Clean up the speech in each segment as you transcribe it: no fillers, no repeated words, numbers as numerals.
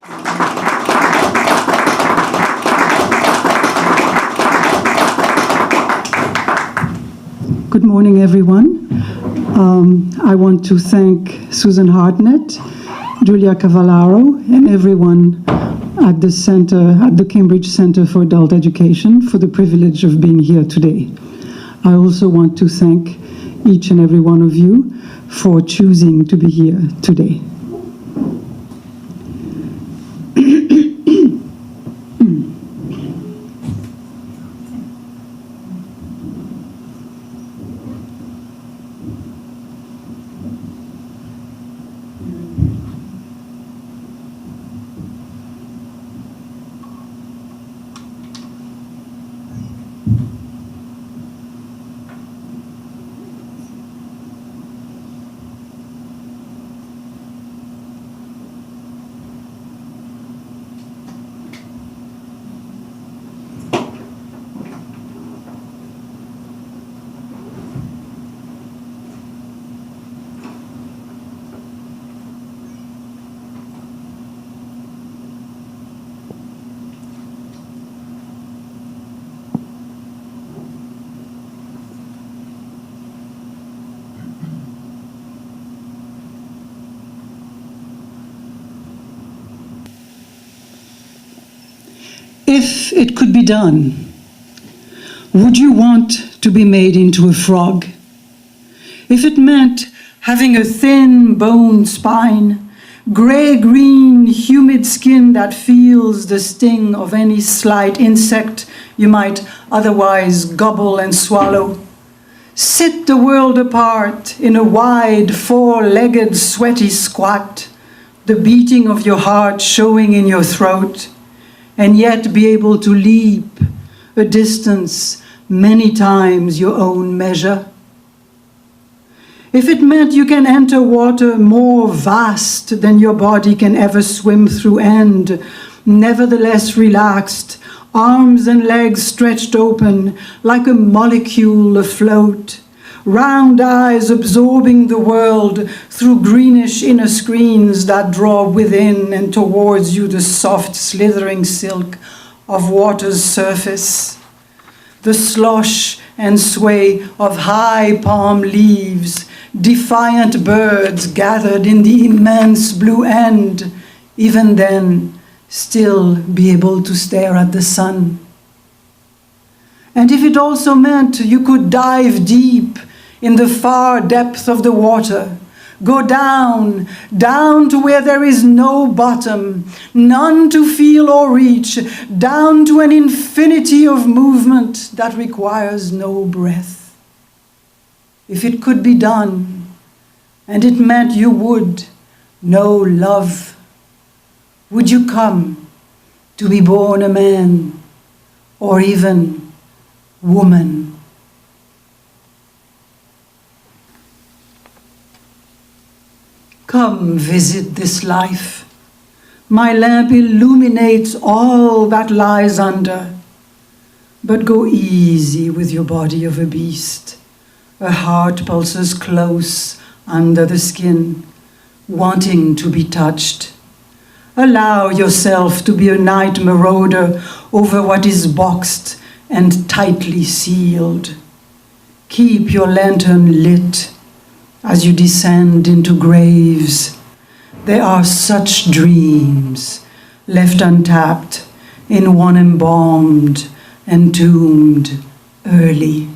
Good morning, everyone. I want to thank Susan Hartnett, Julia Cavallaro, and everyone at the Center, at the Cambridge Center for Adult Education for the privilege of being here today. I also want to thank each and every one of you for choosing to be here today. If it could be done, would you want to be made into a frog? If it meant having a thin bone spine, gray-green humid skin that feels the sting of any slight insect you might otherwise gobble and swallow, sit the world apart in a wide four-legged sweaty squat, the beating of your heart showing in your throat, and yet be able to leap a distance many times your own measure? If it meant you can enter water more vast than your body can ever swim through and, nevertheless relaxed, arms and legs stretched open like a molecule afloat, round eyes absorbing the world through greenish inner screens that draw within and towards you the soft slithering silk of water's surface, the slosh and sway of high palm leaves, defiant birds gathered in the immense blue end, even then still be able to stare at the sun. And if it also meant you could dive deep in the far depth of the water, go down, down to where there is no bottom, none to feel or reach, down to an infinity of movement that requires no breath. If it could be done, and it meant you would know love, would you come to be born a man or even woman? Come visit this life. My lamp illuminates all that lies under. But go easy with your body of a beast. A heart pulses close under the skin, wanting to be touched. Allow yourself to be a night marauder over what is boxed and tightly sealed. Keep your lantern lit as you descend into graves. There are such dreams left untapped in one embalmed, entombed early.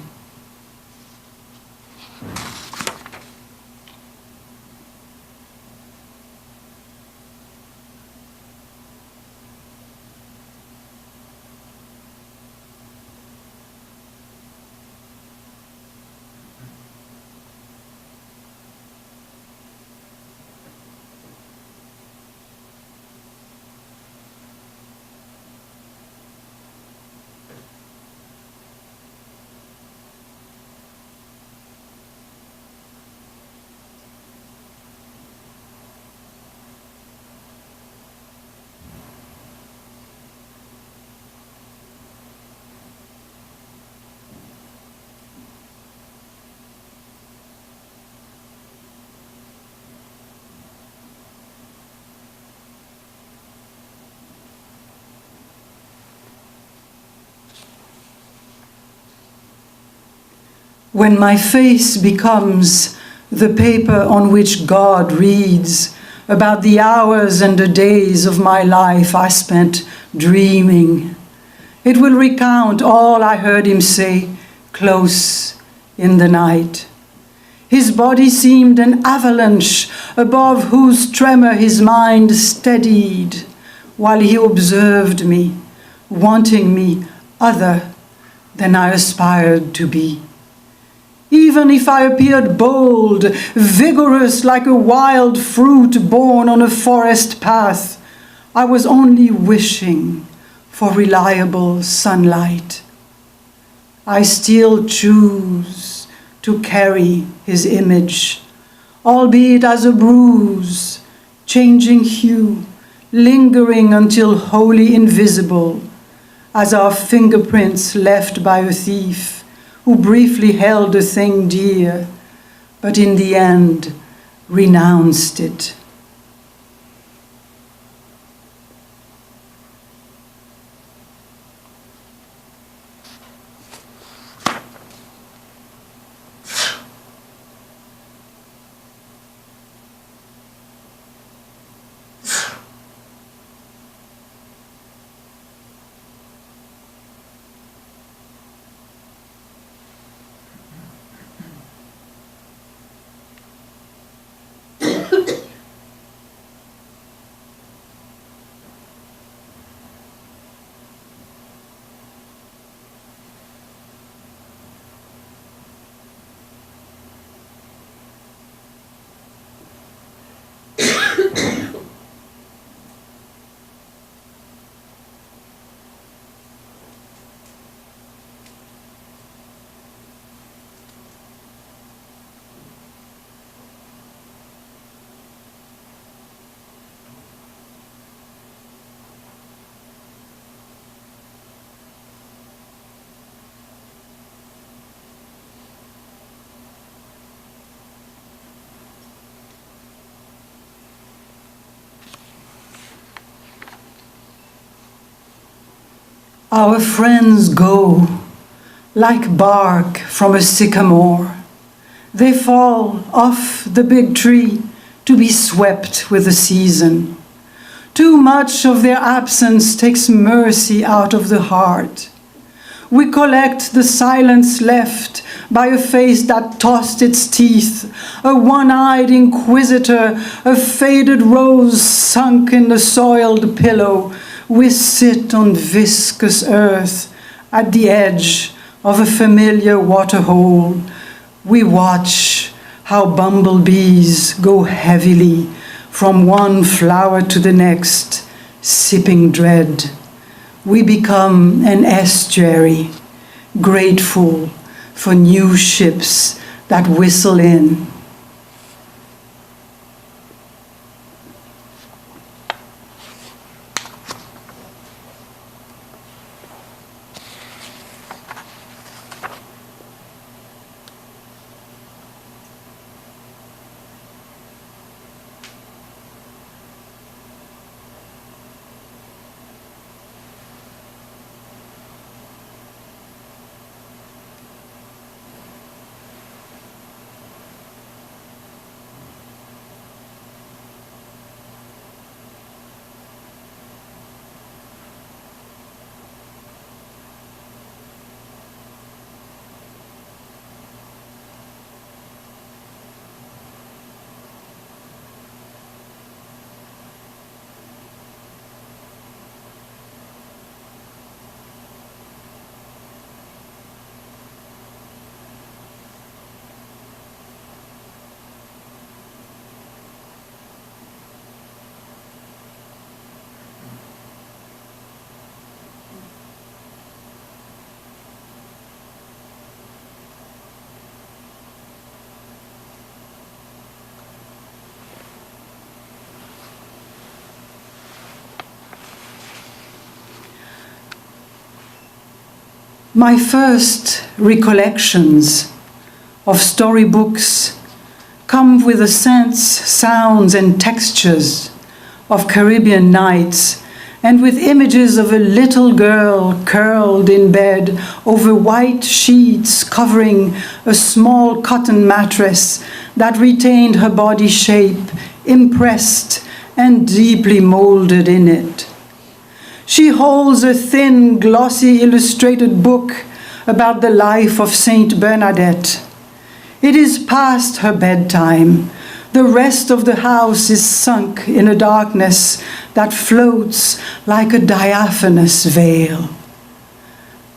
When my face becomes the paper on which God reads about the hours and the days of my life I spent dreaming, it will recount all I heard him say close in the night. His body seemed an avalanche above whose tremor his mind steadied while he observed me, wanting me other than I aspired to be. Even if I appeared bold, vigorous like a wild fruit born on a forest path, I was only wishing for reliable sunlight. I still choose to carry his image, albeit as a bruise, changing hue, lingering until wholly invisible, as our fingerprints left by a thief who briefly held a thing dear, but in the end renounced it. Our friends go like bark from a sycamore. They fall off the big tree to be swept with the season. Too much of their absence takes mercy out of the heart. We collect the silence left by a face that tossed its teeth, a one-eyed inquisitor, a faded rose sunk in the soiled pillow. We sit on viscous earth at the edge of a familiar waterhole. We watch how bumblebees go heavily from one flower to the next, sipping dread. We become an estuary, grateful for new ships that whistle in. My first recollections of storybooks come with the scents, sounds, and textures of Caribbean nights and with images of a little girl curled in bed over white sheets covering a small cotton mattress that retained her body shape, impressed and deeply molded in it. She holds a thin, glossy, illustrated book about the life of Saint Bernadette. It is past her bedtime. The rest of the house is sunk in a darkness that floats like a diaphanous veil.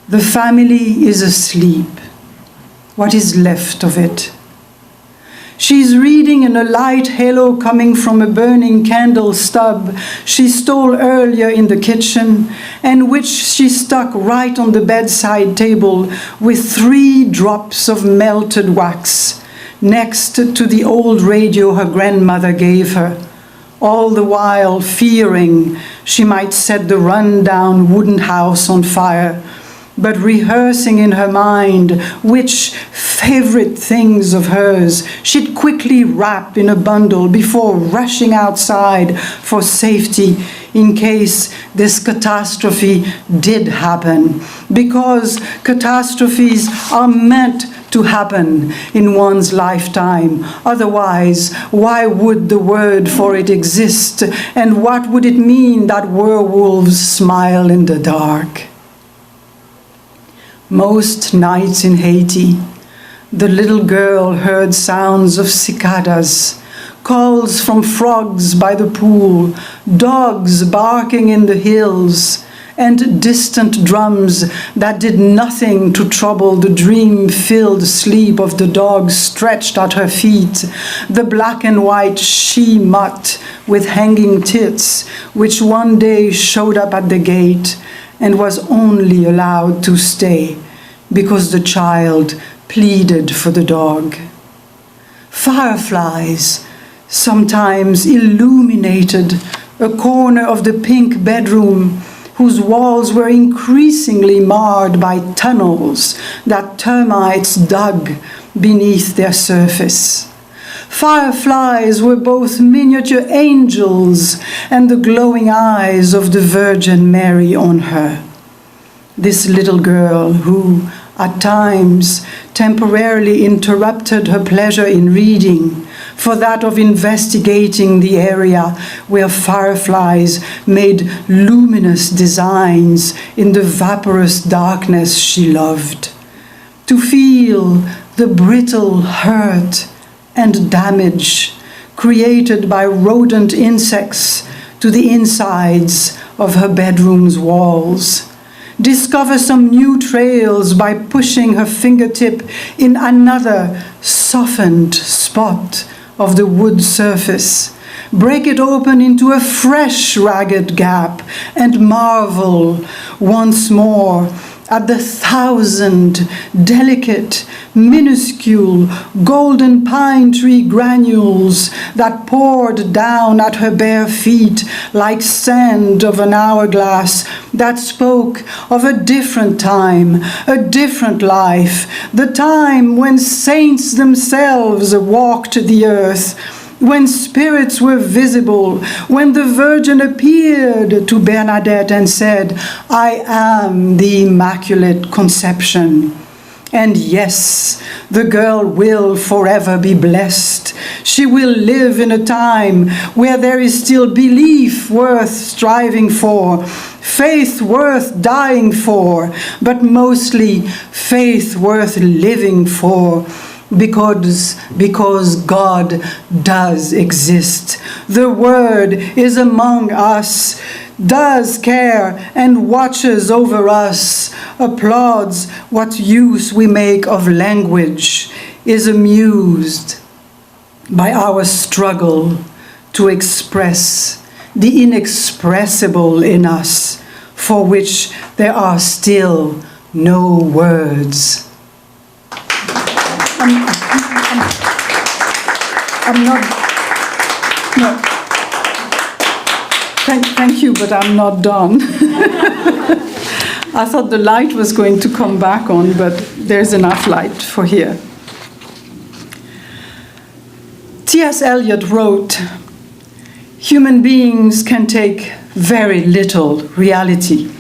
The family is asleep. What is left of it? She's reading in a light halo coming from a burning candle stub she stole earlier in the kitchen, and which she stuck right on the bedside table with 3 drops of melted wax, next to the old radio her grandmother gave her, all the while fearing she might set the run-down wooden house on fire, but rehearsing in her mind which favorite things of hers she'd quickly wrap in a bundle before rushing outside for safety in case this catastrophe did happen, because catastrophes are meant to happen in one's lifetime. Otherwise, why would the word for it exist? And what would it mean that werewolves smile in the dark? Most nights in Haiti, the little girl heard sounds of cicadas, calls from frogs by the pool, dogs barking in the hills, and distant drums that did nothing to trouble the dream-filled sleep of the dog stretched at her feet, the black and white she-mutt with hanging tits, which one day showed up at the gate and was only allowed to stay because the child pleaded for the dog. Fireflies sometimes illuminated a corner of the pink bedroom whose walls were increasingly marred by tunnels that termites dug beneath their surface. Fireflies were both miniature angels and the glowing eyes of the Virgin Mary on her. This little girl who, at times, temporarily interrupted her pleasure in reading for that of investigating the area where fireflies made luminous designs in the vaporous darkness she loved, to feel the brittle hurt and damage created by rodent insects to the insides of her bedroom's walls, discover some new trails by pushing her fingertip in another softened spot of the wood surface, break it open into a fresh ragged gap, and marvel once more at the 1,000 delicate, minuscule, golden pine tree granules that poured down at her bare feet like sand of an hourglass that spoke of a different time, a different life, the time when saints themselves walked the earth, when spirits were visible, when the Virgin appeared to Bernadette and said, "I am the Immaculate Conception." And yes, the girl will forever be blessed. She will live in a time where there is still belief worth striving for, faith worth dying for, but mostly faith worth living for. Because God does exist. The Word is among us, does care and watches over us, applauds what use we make of language, is amused by our struggle to express the inexpressible in us, for which there are still no words. I'm not, no. Thank you, but I'm not done. I thought the light was going to come back on, but there's enough light for here. T.S. Eliot wrote, "Human beings can take very little reality.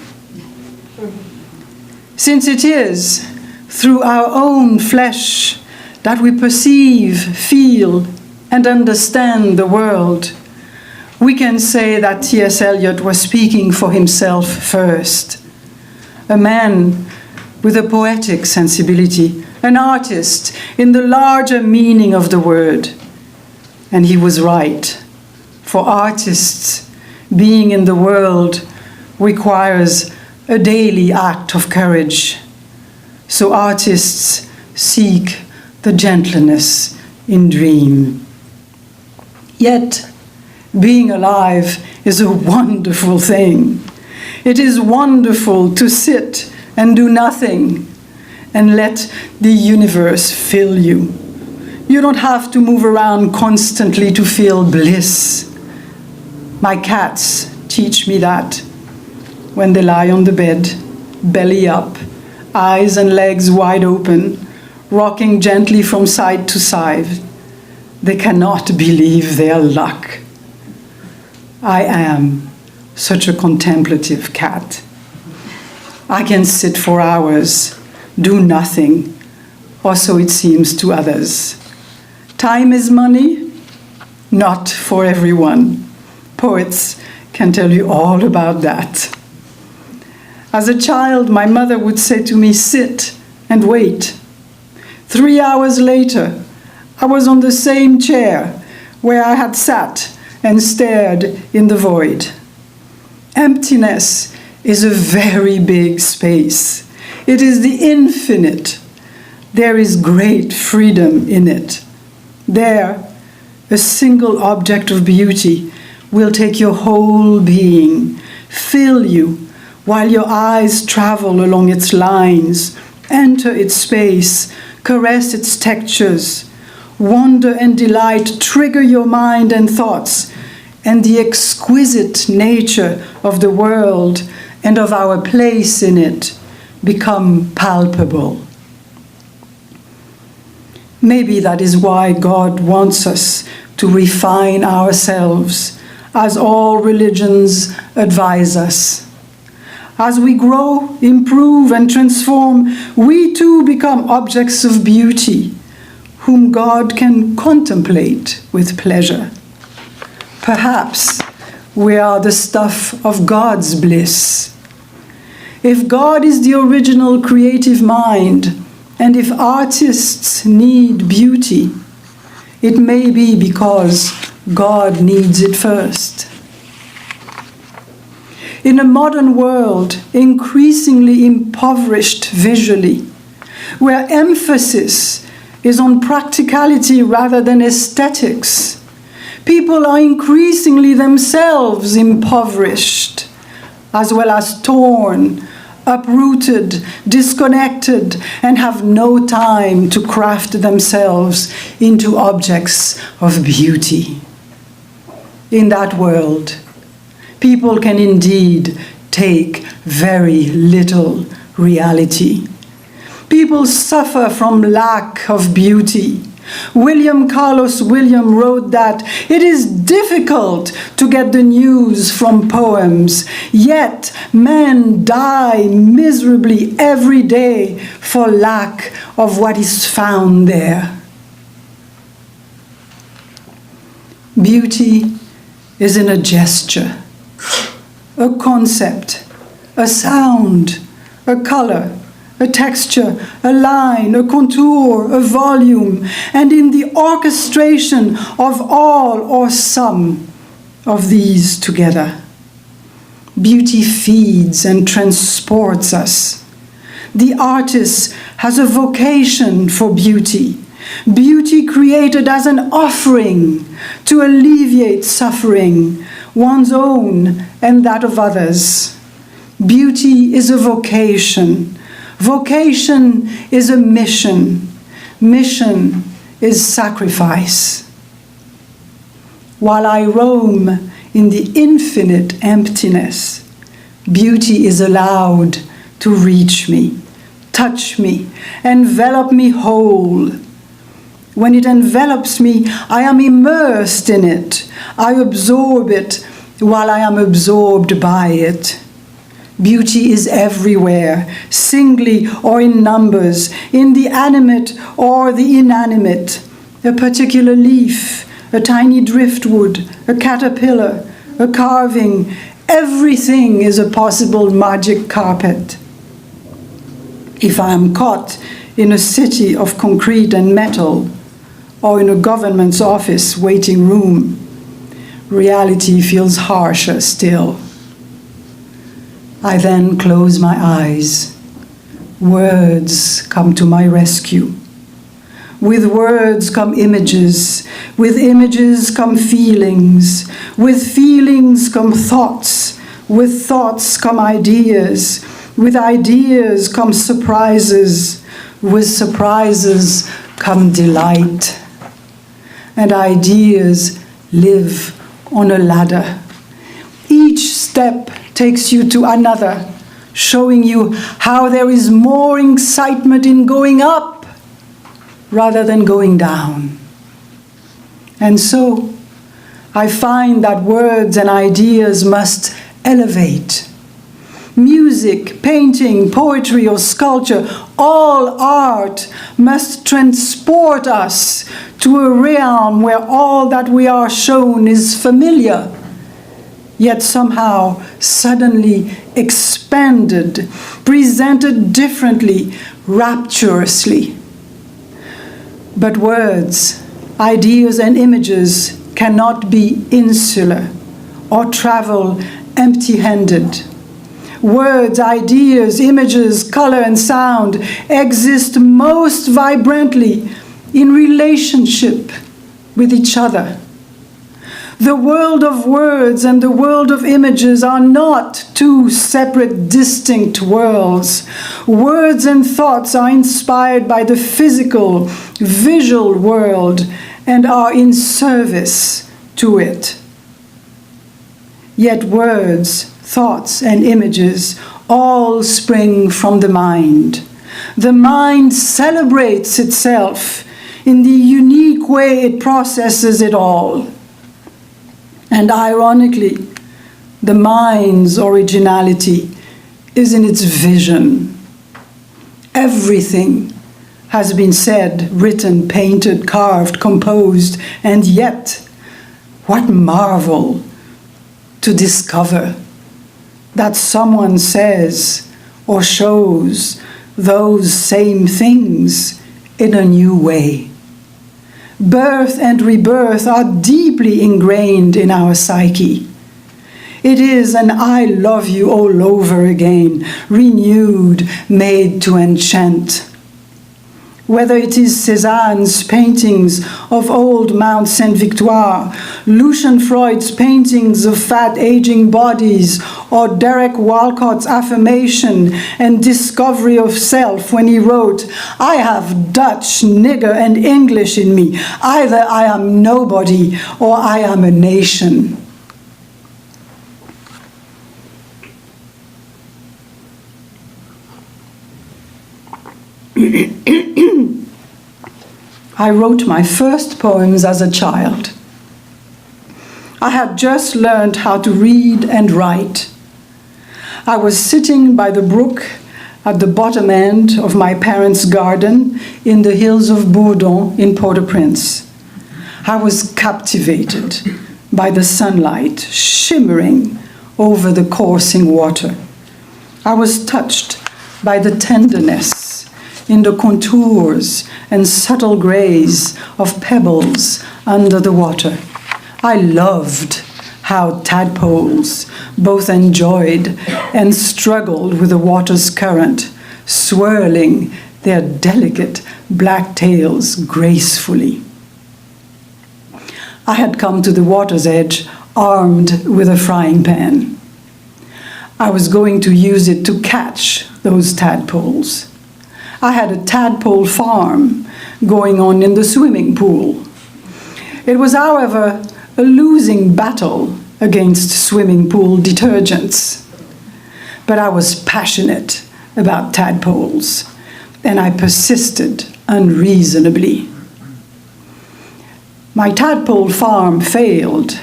Since it is through our own flesh that we perceive, feel, and understand the world, we can say that T.S. Eliot was speaking for himself first. A man with a poetic sensibility, an artist in the larger meaning of the word. And he was right. For artists, being in the world requires a daily act of courage. So artists seek the gentleness in dream. Yet, being alive is a wonderful thing. It is wonderful to sit and do nothing and let the universe fill you. You don't have to move around constantly to feel bliss. My cats teach me that when they lie on the bed, belly up, eyes and legs wide open, rocking gently from side to side, they cannot believe their luck. I am such a contemplative cat. I can sit for hours, do nothing, or so it seems to others. Time is money? Not for everyone. Poets can tell you all about that. As a child, my mother would say to me, "Sit and wait." 3 hours later, I was on the same chair where I had sat and stared in the void. Emptiness is a very big space. It is the infinite. There is great freedom in it. There, a single object of beauty will take your whole being, fill you, while your eyes travel along its lines, enter its space, caress its textures, wonder and delight trigger your mind and thoughts, and the exquisite nature of the world and of our place in it become palpable. Maybe that is why God wants us to refine ourselves, as all religions advise us. As we grow, improve, and transform, we too become objects of beauty, whom God can contemplate with pleasure. Perhaps we are the stuff of God's bliss. If God is the original creative mind, and if artists need beauty, it may be because God needs it first. In a modern world increasingly impoverished visually, where emphasis is on practicality rather than aesthetics, people are increasingly themselves impoverished, as well as torn, uprooted, disconnected, and have no time to craft themselves into objects of beauty. In that world, people can indeed take very little reality. People suffer from lack of beauty. William Carlos Williams wrote that it is difficult to get the news from poems, yet men die miserably every day for lack of what is found there. Beauty is in a gesture, a concept, a sound, a color, a texture, a line, a contour, a volume, and in the orchestration of all or some of these together. Beauty feeds and transports us. The artist has a vocation for beauty. Beauty created as an offering to alleviate suffering, one's own and that of others. Beauty is a vocation. Vocation is a mission. Mission is sacrifice. While I roam in the infinite emptiness, beauty is allowed to reach me, touch me, envelop me whole. When it envelops me, I am immersed in it. I absorb it while I am absorbed by it. Beauty is everywhere, singly or in numbers, in the animate or the inanimate. A particular leaf, a tiny driftwood, a caterpillar, a carving, everything is a possible magic carpet. If I am caught in a city of concrete and metal, or in a government's office waiting room, reality feels harsher still. I then close my eyes. Words come to my rescue. With words come images. With images come feelings. With feelings come thoughts. With thoughts come ideas. With ideas come surprises. With surprises come delight. And ideas live on a ladder. Each step takes you to another, showing you how there is more excitement in going up rather than going down. And so, I find that words and ideas must elevate. Music, painting, poetry, or sculpture, all art must transport us to a realm where all that we are shown is familiar, yet somehow suddenly expanded, presented differently, rapturously. But words, ideas, and images cannot be insular or travel empty-handed. Words, ideas, images, color, and sound exist most vibrantly in relationship with each other. The world of words and the world of images are not two separate, distinct worlds. Words and thoughts are inspired by the physical, visual world and are in service to it. Yet words, thoughts, and images all spring from the mind. The mind celebrates itself in the unique way it processes it all. And ironically, the mind's originality is in its vision. Everything has been said, written, painted, carved, composed, and yet, what marvel to discover that someone says or shows those same things in a new way. Birth and rebirth are deeply ingrained in our psyche. It is an I love you all over again, renewed, made to enchant. Whether it is Cézanne's paintings of old Mount Sainte-Victoire, Lucian Freud's paintings of fat aging bodies, or Derek Walcott's affirmation and discovery of self when he wrote, "I have Dutch, nigger, and English in me. Either I am nobody or I am a nation." I wrote my first poems as a child. I had just learned how to read and write. I was sitting by the brook at the bottom end of my parents' garden in the hills of Bourdon in Port-au-Prince. I was captivated by the sunlight shimmering over the coursing water. I was touched by the tenderness in the contours and subtle grays of pebbles under the water. I loved how tadpoles both enjoyed and struggled with the water's current, swirling their delicate black tails gracefully. I had come to the water's edge armed with a frying pan. I was going to use it to catch those tadpoles. I had a tadpole farm going on in the swimming pool. It was, however, a losing battle against swimming pool detergents. But I was passionate about tadpoles, and I persisted unreasonably. My tadpole farm failed,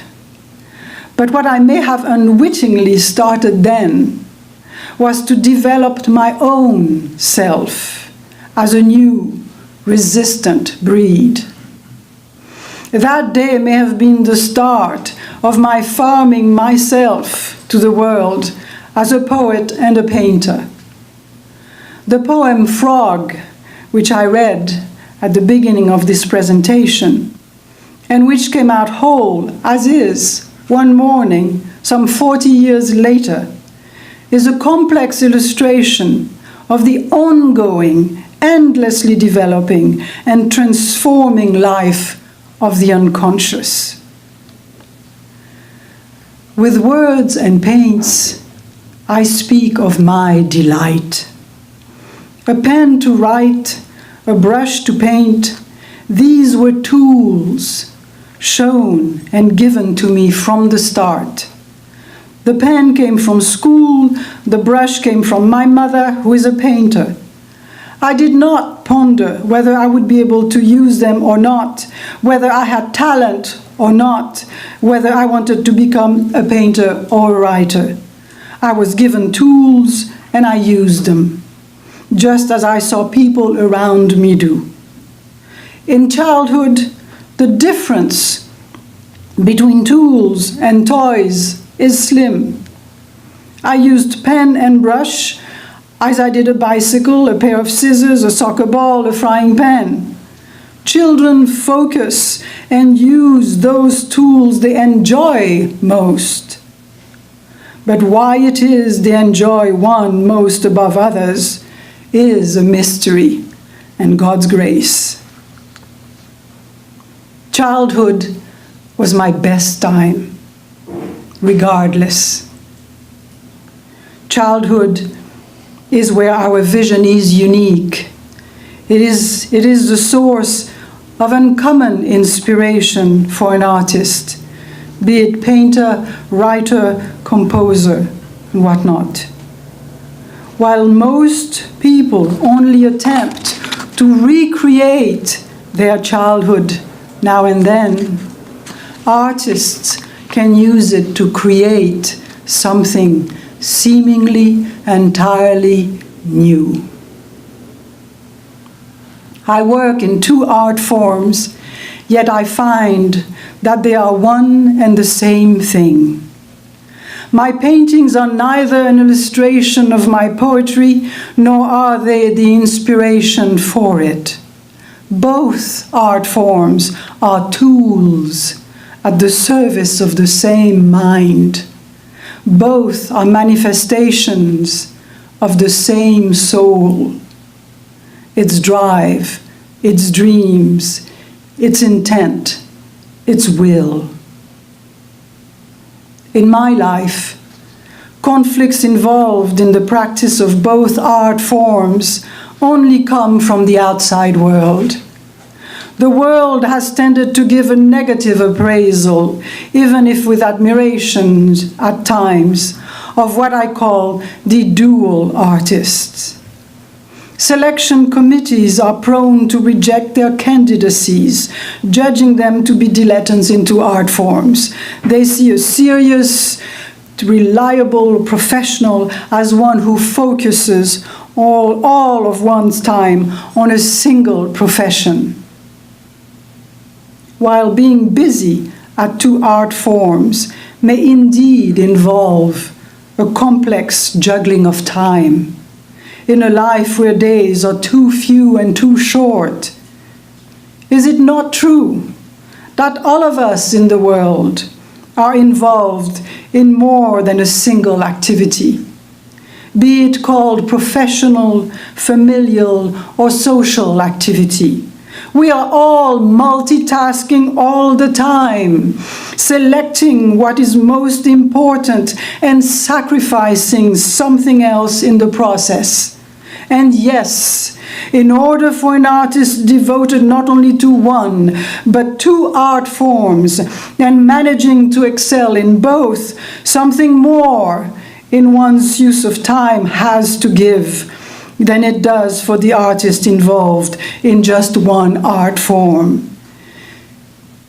But what I may have unwittingly started then was to develop my own self as a new, resistant breed. That day may have been the start of my farming myself to the world as a poet and a painter. The poem Frog, which I read at the beginning of this presentation, and which came out whole, as is, one morning, some 40 years later, is a complex illustration of the ongoing, endlessly developing and transforming life of the unconscious. With words and paints, I speak of my delight. A pen to write, a brush to paint, these were tools shown and given to me from the start. The pen came from school, the brush came from my mother, who is a painter. I did not ponder whether I would be able to use them or not, whether I had talent or not, whether I wanted to become a painter or a writer. I was given tools and I used them, just as I saw people around me do. In childhood, the difference between tools and toys is slim. I used pen and brush as I did a bicycle, a pair of scissors, a soccer ball, a frying pan. Children focus and use those tools they enjoy most. But why it is they enjoy one most above others is a mystery and God's grace. Childhood was my best time, regardless. Childhood is where our vision is unique. It is the source of uncommon inspiration for an artist, be it painter, writer, composer, and whatnot. While most people only attempt to recreate their childhood now and then, artists can use it to create something seemingly entirely new. I work in two art forms, yet I find that they are one and the same thing. My paintings are neither an illustration of my poetry, nor are they the inspiration for it. Both art forms are tools at the service of the same mind. Both are manifestations of the same soul, its drive, its dreams, its intent, its will. In my life, conflicts involved in the practice of both art forms only come from the outside world. The world has tended to give a negative appraisal, even if with admiration at times, of what I call the dual artists. Selection committees are prone to reject their candidacies, judging them to be dilettantes into art forms. They see a serious, reliable professional as one who focuses all of one's time on a single profession. While being busy at two art forms may indeed involve a complex juggling of time, in a life where days are too few and too short, is it not true that all of us in the world are involved in more than a single activity, be it called professional, familial, or social activity? We are all multitasking all the time, selecting what is most important and sacrificing something else in the process. And yes, in order for an artist devoted not only to one, but two art forms, and managing to excel in both, something more in one's use of time has to give than it does for the artist involved in just one art form.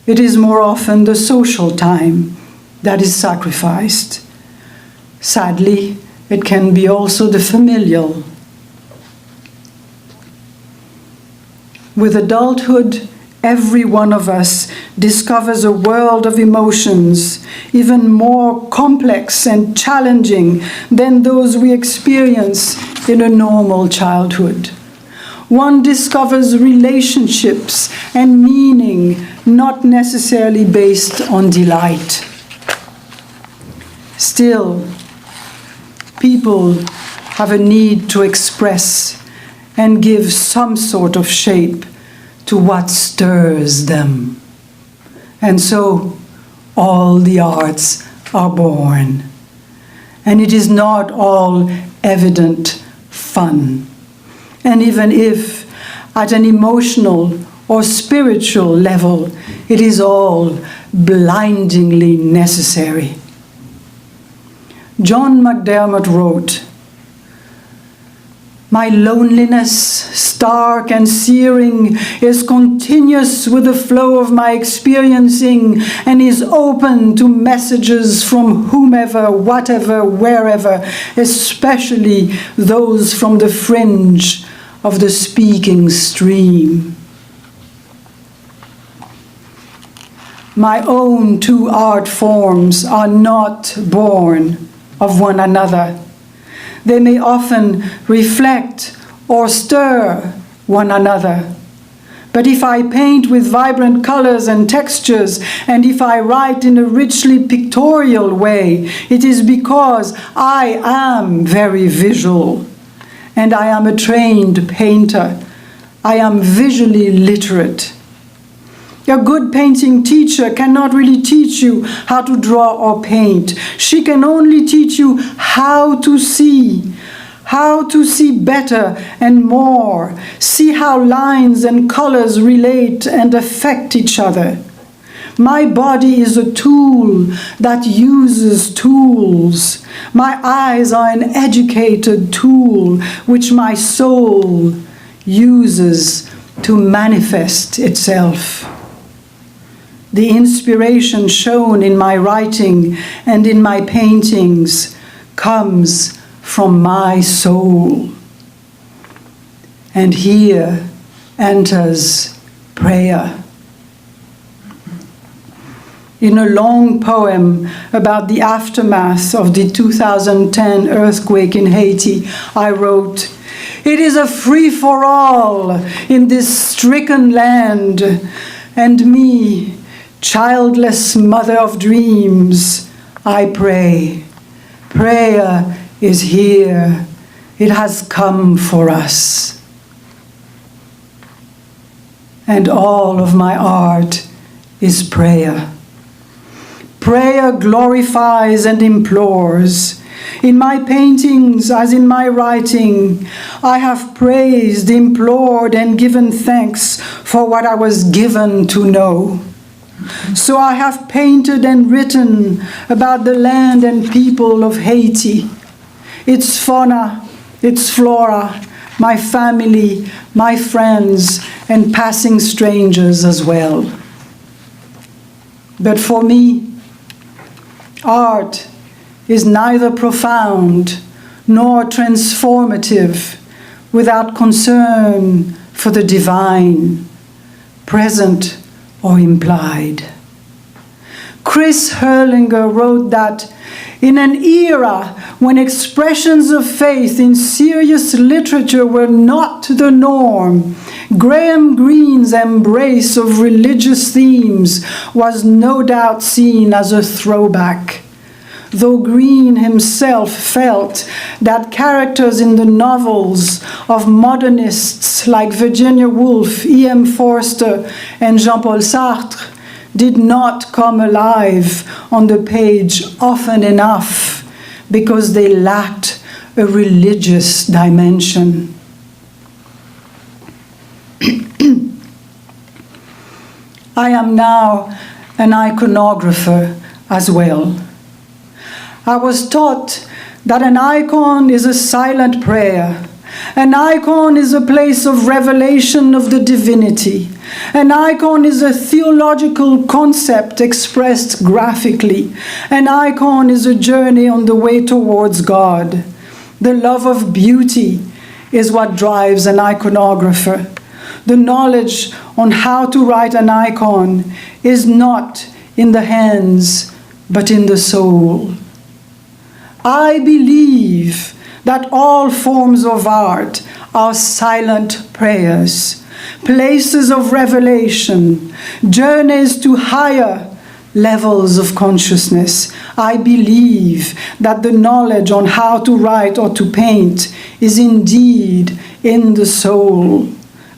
It is more often the social time, that is sacrificed. Sadly, it can be also the familial. With adulthood, every one of us discovers a world of emotions, even more complex and challenging than those we experience in a normal childhood. One discovers relationships and meaning not necessarily based on delight. Still, people have a need to express and give some sort of shape to what stirs them. And so all the arts are born. And it is not all evident fun. And even if at an emotional or spiritual level, it is all blindingly necessary. John McDermott wrote, "My loneliness, stark and searing, is continuous with the flow of my experiencing and is open to messages from whomever, whatever, wherever, especially those from the fringe of the speaking stream." My own two art forms are not born of one another. They may often reflect or stir one another. But if I paint with vibrant colors and textures, and if I write in a richly pictorial way, it is because I am very visual, and I am a trained painter. I am visually literate. A good painting teacher cannot really teach you how to draw or paint. She can only teach you how to see better and more, see how lines and colors relate and affect each other. My body is a tool that uses tools. My eyes are an educated tool which my soul uses to manifest itself. The inspiration shown in my writing and in my paintings comes from my soul. And here enters prayer. In a long poem about the aftermath of the 2010 earthquake in Haiti, I wrote, "It is a free-for-all in this stricken land, and me, childless mother of dreams, I pray. Prayer is here. It has come for us." And all of my art is prayer. Prayer glorifies and implores. In my paintings, as in my writing, I have praised, implored, and given thanks for what I was given to know. So I have painted and written about the land and people of Haiti, its fauna, its flora, my family, my friends, and passing strangers as well. But for me, art is neither profound nor transformative without concern for the divine, present or implied. Chris Herlinger wrote that in an era when expressions of faith in serious literature were not the norm, Graham Greene's embrace of religious themes was no doubt seen as a throwback, though Greene himself felt that characters in the novels of modernists like Virginia Woolf, E.M. Forster, and Jean-Paul Sartre did not come alive on the page often enough because they lacked a religious dimension. I am now an iconographer as well. I was taught that an icon is a silent prayer, An icon is a place of revelation of the divinity. An icon is a theological concept expressed graphically. An icon is a journey on the way towards God. The love of beauty is what drives an iconographer. The knowledge on how to write an icon is not in the hands, but in the soul. I believe that all forms of art are silent prayers, places of revelation, journeys to higher levels of consciousness. I believe that the knowledge on how to write or to paint is indeed in the soul.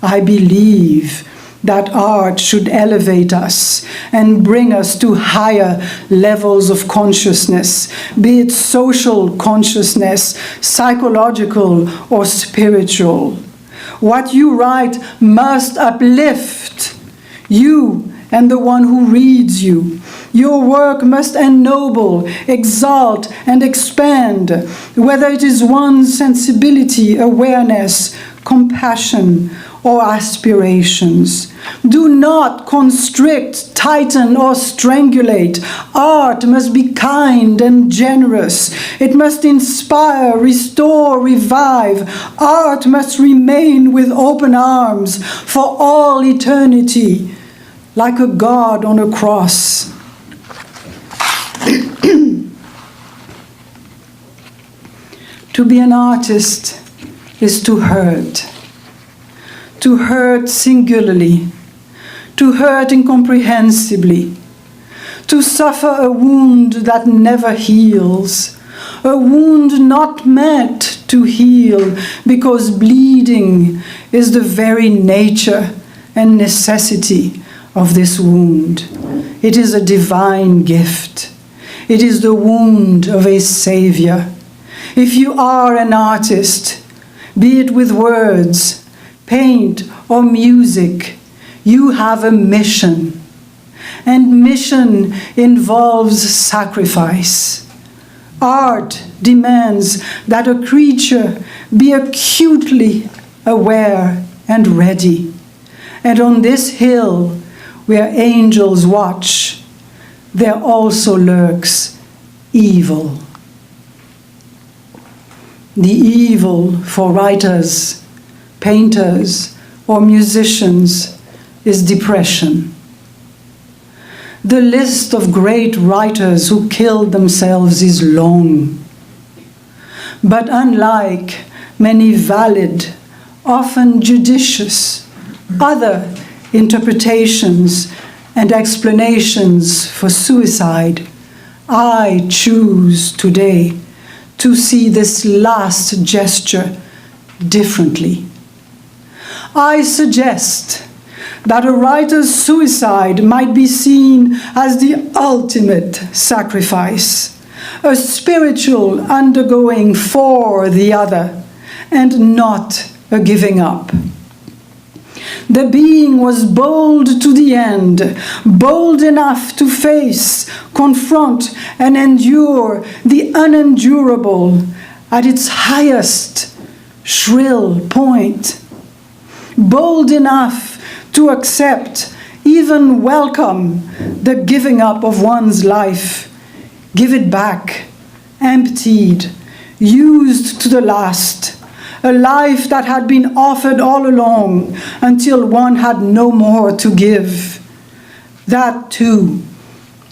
I believe that art should elevate us and bring us to higher levels of consciousness, be it social consciousness, psychological, or spiritual. What you write must uplift you and the one who reads you. Your work must ennoble, exalt, and expand, whether it is one's sensibility, awareness, compassion, or aspirations. Do not constrict, tighten, or strangulate. Art must be kind and generous. It must inspire, restore, revive. Art must remain with open arms for all eternity, like a God on a cross. To be an artist is to hurt singularly, to hurt incomprehensibly, to suffer a wound that never heals, a wound not meant to heal, because bleeding is the very nature and necessity of this wound. It is a divine gift. It is the wound of a savior. If you are an artist, be it with words, paint, or music, you have a mission. And mission involves sacrifice. Art demands that a creature be acutely aware and ready. And on this hill, where angels watch, there also lurks evil. The evil for writers, painters, or musicians is depression. The list of great writers who killed themselves is long. But unlike many valid, often judicious, other interpretations and explanations for suicide, I choose today to see this last gesture differently. I suggest that a writer's suicide might be seen as the ultimate sacrifice, a spiritual undergoing for the other, and not a giving up. The being was bold to the end, bold enough to face, confront, and endure the unendurable at its highest shrill point. Bold enough to accept, even welcome, the giving up of one's life. Give it back, emptied, used to the last. A life that had been offered all along until one had no more to give. That too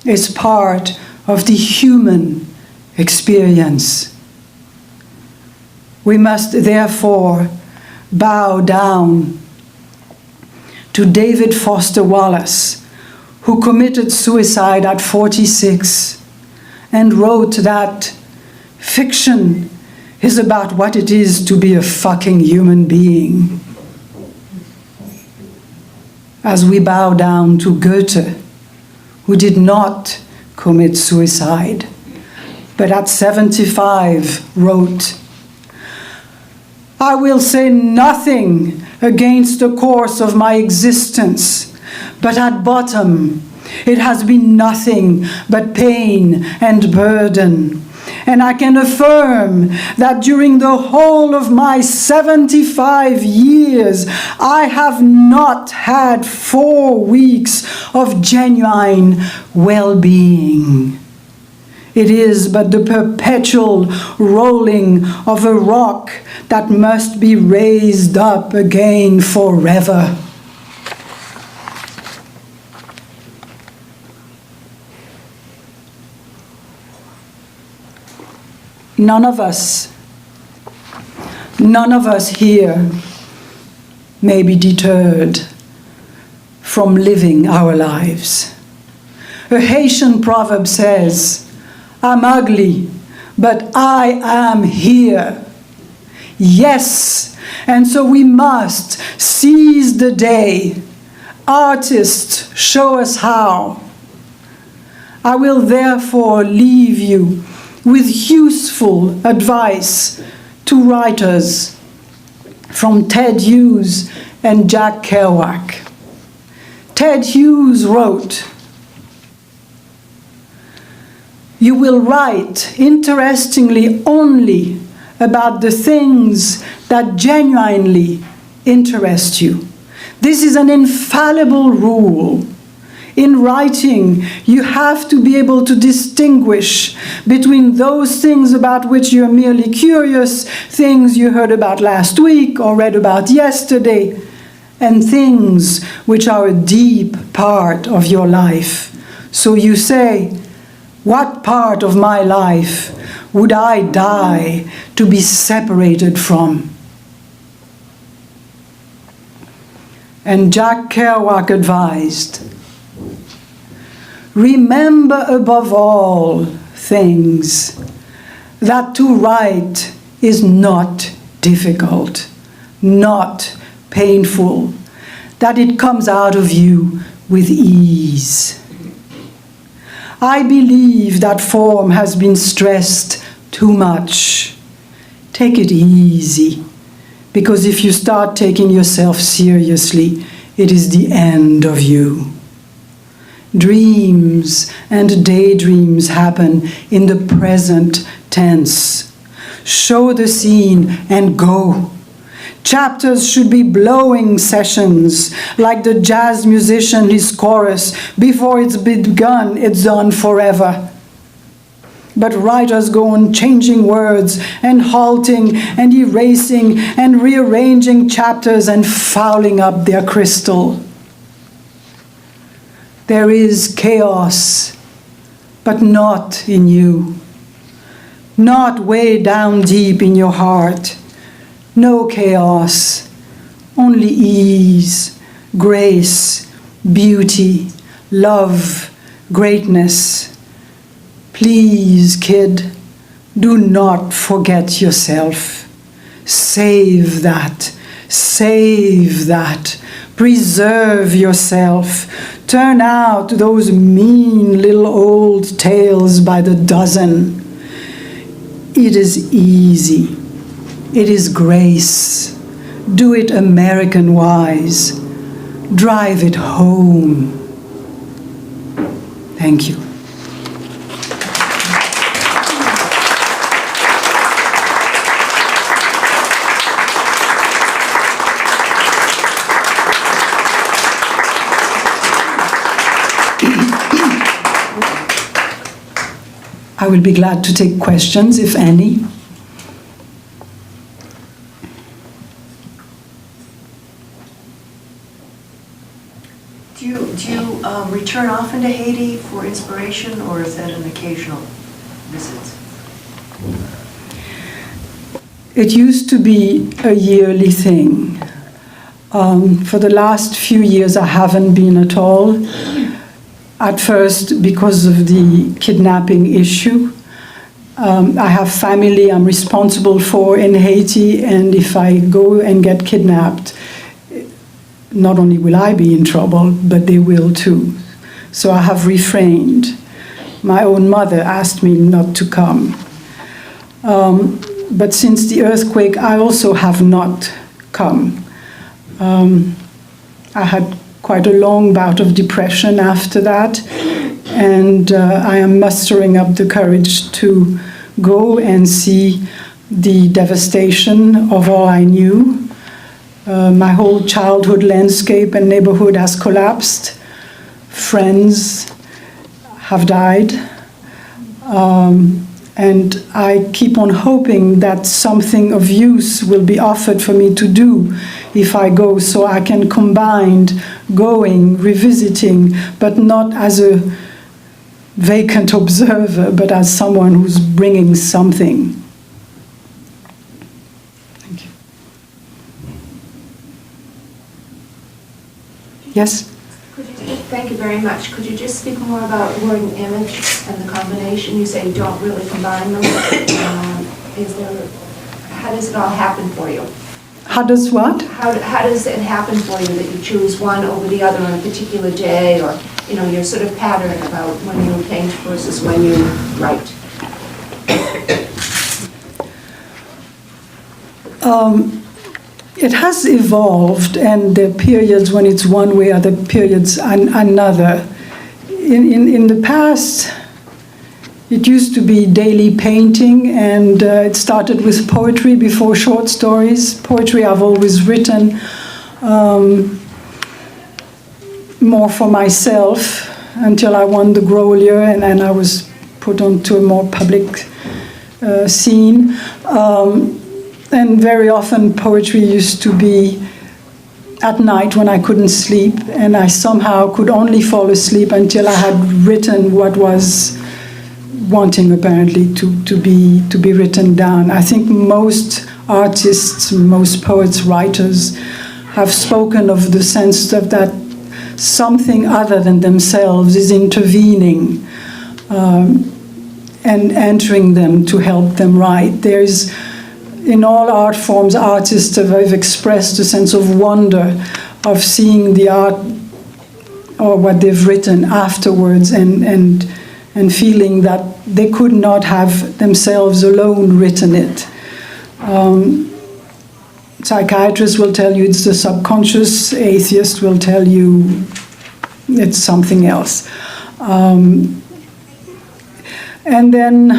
is part of the human experience. We must therefore bow down to David Foster Wallace, who committed suicide at 46 and wrote that fiction is about what it is to be a fucking human being. As we bow down to Goethe, who did not commit suicide, but at 75 wrote, I will say nothing against the course of my existence, but at bottom it has been nothing but pain and burden. And I can affirm that during the whole of my 75 years, I have not had 4 weeks of genuine well-being. It is but the perpetual rolling of a rock that must be raised up again forever. None of us here may be deterred from living our lives. A Haitian proverb says, "I'm ugly, but I am here." Yes, and so we must seize the day. Artists, show us how. I will therefore leave you with useful advice to writers from Ted Hughes and Jack Kerouac. Ted Hughes wrote, "You will write, interestingly, only about the things that genuinely interest you." This is an infallible rule. In writing, you have to be able to distinguish between those things about which you're merely curious, things you heard about last week or read about yesterday, and things which are a deep part of your life. So you say, what part of my life would I die to be separated from? And Jack Kerouac advised, remember above all things that to write is not difficult, not painful, that it comes out of you with ease. I believe that form has been stressed too much. Take it easy, because if you start taking yourself seriously, it is the end of you. Dreams and daydreams happen in the present tense. Show the scene and go. Chapters should be blowing sessions, like the jazz musician his chorus. Before it's begun, it's done forever. But writers go on changing words and halting and erasing and rearranging chapters and fouling up their crystal. There is chaos, but not in you. Not way down deep in your heart. No chaos, only ease, grace, beauty, love, greatness. Please, kid, do not forget yourself. Save that, preserve yourself. Turn out those mean little old tales by the dozen. It is easy. It is grace. Do it American-wise. Drive it home. Thank you. I will be glad to take questions, if any. Do you return often to Haiti for inspiration, or is that an occasional visit? It used to be a yearly thing. For the last few years, I haven't been at all. At first, because of the kidnapping issue. I have family I'm responsible for in Haiti, and if I go and get kidnapped, not only will I be in trouble, but they will too. So I have refrained. My own mother asked me not to come. But since the earthquake, I also have not come. I had quite a long bout of depression after that, and I am mustering up the courage to go and see the devastation of all I knew. My whole childhood landscape and neighborhood has collapsed. Friends have died. And I keep on hoping that something of use will be offered for me to do if I go, so I can combine going, revisiting, but not as a vacant observer, but as someone who's bringing something. Thank you. Yes? Thank you very much. Could you just speak more about word and image and the combination? You say you don't really combine them. How does it all happen for you? How does what? How does it happen for you that you choose one over the other on a particular day, or your sort of pattern about when you paint versus when you write? It has evolved, and there are periods when it's one way, other periods another. In the past, it used to be daily painting, and it started with poetry before short stories. Poetry I've always written more for myself until I won the Grolier, and I was put onto a more public scene. And very often poetry used to be at night when I couldn't sleep, and I somehow could only fall asleep until I had written what was wanting apparently to be written down. I think most artists, most poets, writers have spoken of the sense of that something other than themselves is intervening and entering them to help them write. There's in all art forms, artists have expressed a sense of wonder of seeing the art or what they've written afterwards, and feeling that they could not have themselves alone written it. Psychiatrists will tell you it's the subconscious. Atheists will tell you it's something else. And then,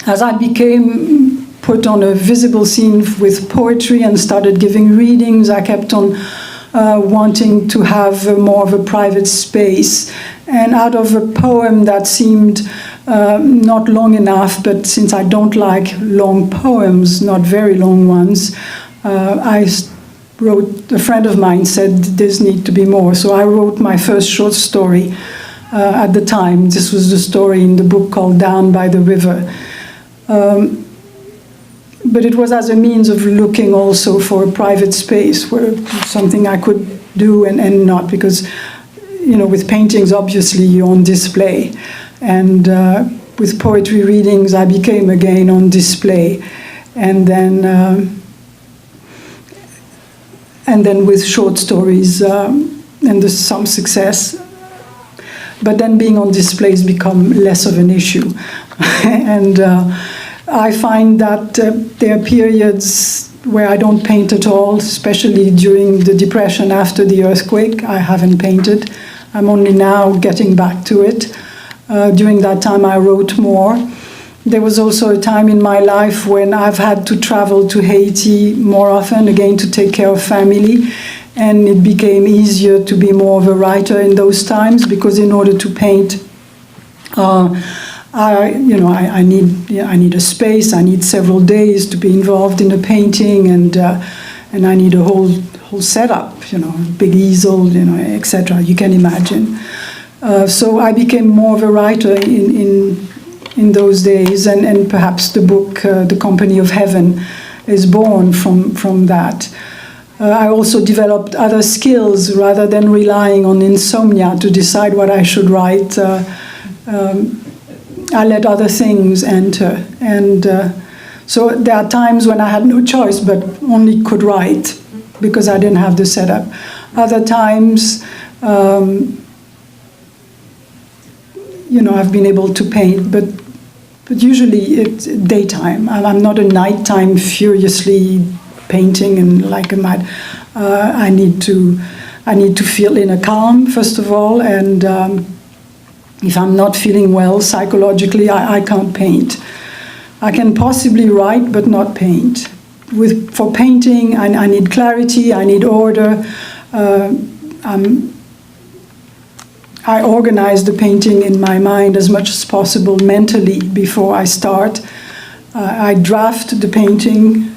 as I became put on a visible scene with poetry and started giving readings, I kept on wanting to have more of a private space. And out of a poem that seemed not long enough, but since I don't like long poems, not very long ones, I wrote, a friend of mine said, "There's need to be more." So I wrote my first short story at the time. This was the story in the book called Down by the River. But it was as a means of looking also for a private space, where something I could do and not, because, with paintings, obviously, you're on display. And with poetry readings, I became again on display. And then with short stories, and there's some success. But then being on display has become less of an issue. And I find that there are periods where I don't paint at all, especially during the Depression after the earthquake. I haven't painted. I'm only now getting back to it. During that time, I wrote more. There was also a time in my life when I've had to travel to Haiti more often, again, to take care of family. And it became easier to be more of a writer in those times, because in order to paint, I need a space. I need several days to be involved in a painting, and I need a whole setup, big easel, etc. You can imagine. So I became more of a writer in those days, and perhaps the book, The Company of Heaven, is born from that. I also developed other skills rather than relying on insomnia to decide what I should write. I let other things enter. And so there are times when I had no choice but only could write because I didn't have the setup. Other times, I've been able to paint, but usually it's daytime. I'm not a nighttime furiously painting and like a mad. I need to feel inner calm, first of all, and if I'm not feeling well psychologically, I can't paint. I can possibly write but not paint. For painting, I need clarity, I need order. I organize the painting in my mind as much as possible mentally before I start. I draft the painting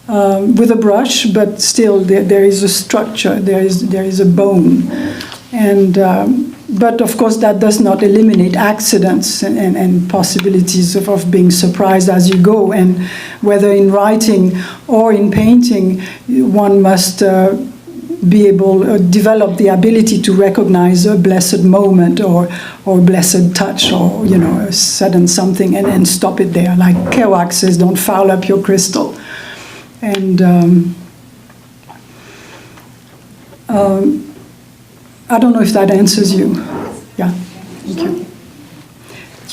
with a brush, but still there is a structure, there is a bone. But of course that does not eliminate accidents and possibilities of being surprised as you go. And whether in writing or in painting, one must be able to develop the ability to recognize a blessed moment or blessed touch or a sudden something and stop it there. Like Kerouac says, don't foul up your crystal. And I don't know if that answers you. Yeah, thank you.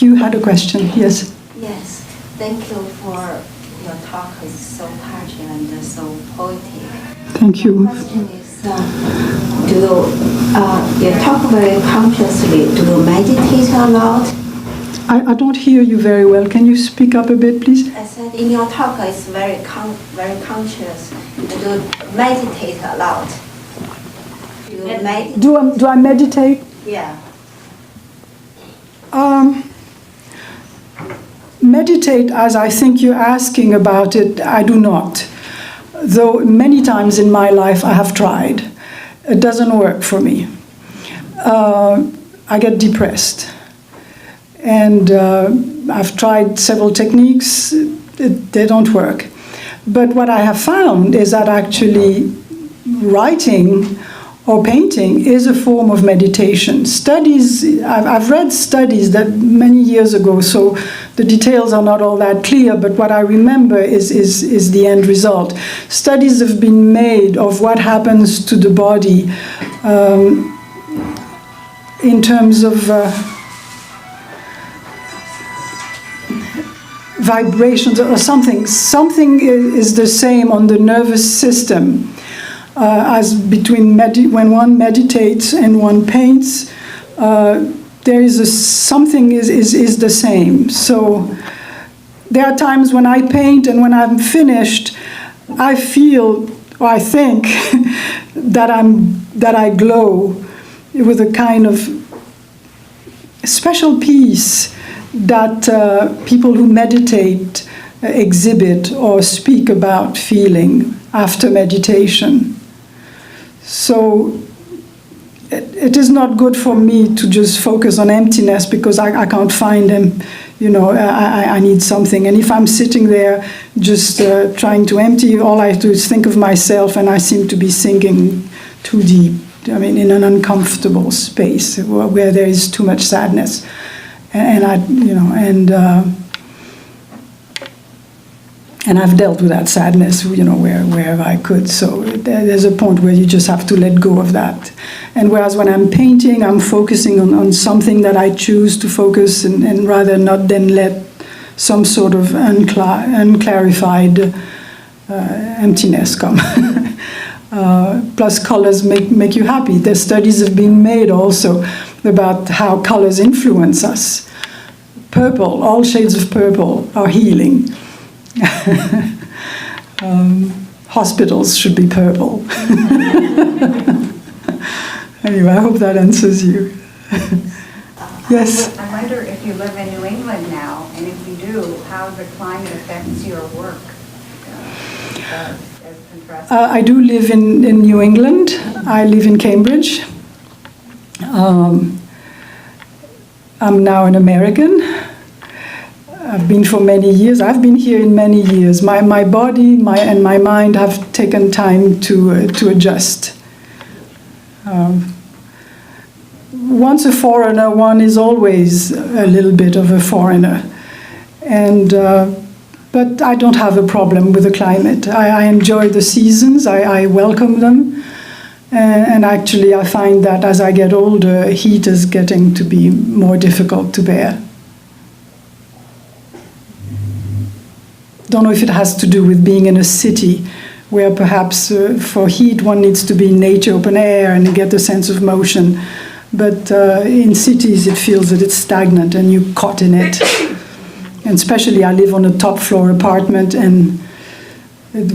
You had a question, yes? Yes, thank you for your talk. It's so touching and so poetic. Thank you. My question is, you talk very consciously. Do you meditate a lot? I don't hear you very well. Can you speak up a bit, please? I said in your talk it's very conscious. Do you meditate a lot? Do you meditate? Do I meditate? Yeah. Meditate, as I think you're asking about it, I do not. Though many times in my life I have tried. It doesn't work for me. I get depressed. And I've tried several techniques, they don't work. But what I have found is that actually writing or painting is a form of meditation. I've read studies that many years ago, so the details are not all that clear, but what I remember is the end result. Studies have been made of what happens to the body in terms of vibrations or something. Something is the same on the nervous system. As between when one meditates and one paints, there is something is the same. So there are times when I paint and when I'm finished, I feel or I think that I glow with a kind of special peace that people who meditate exhibit or speak about feeling after meditation. So it is not good for me to just focus on emptiness because I can't find them. I need something. And if I'm sitting there just trying to empty, all I do is think of myself, and I seem to be sinking too deep. I mean, in an uncomfortable space where there is too much sadness. And I've dealt with that sadness, wherever I could. So there's a point where you just have to let go of that. And whereas when I'm painting, I'm focusing on something that I choose to focus and rather not then let some sort of unclarified emptiness come. Plus colors make you happy. The studies have been made also about how colors influence us. Purple, all shades of purple are healing. Hospitals should be purple. Anyway, I hope that answers you. Yes? I wonder if you live in New England now, and if you do, how the climate affects your work as contrasted. I do live in New England. I live in Cambridge. I'm now an American. I've been for many years. I've been here in many years. My body and my mind have taken time to adjust. Once a foreigner, one is always a little bit of a foreigner. But I don't have a problem with the climate. I enjoy the seasons. I welcome them. And actually, I find that as I get older, heat is getting to be more difficult to bear. Don't know if it has to do with being in a city where perhaps for heat one needs to be in nature, open air, and get a sense of motion. But in cities it feels that it's stagnant and you're caught in it. And especially I live on a top floor apartment, and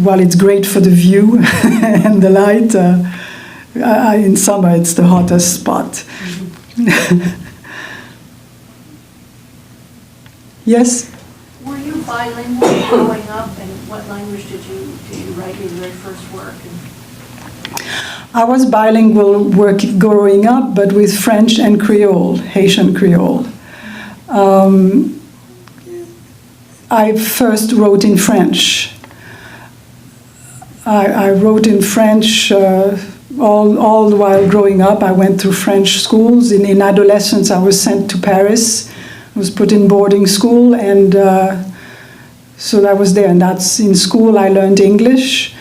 while it's great for the view and the light, in summer it's the hottest spot. Yes? Were you bilingual growing up, and what language did you write your very first work in? I was bilingual growing up, but with French and Creole, Haitian Creole. I first wrote in French. I wrote in French all the while growing up. I went through French schools. In adolescence, I was sent to Paris. I was put in boarding school, and so I was there. And that's in school I learned English.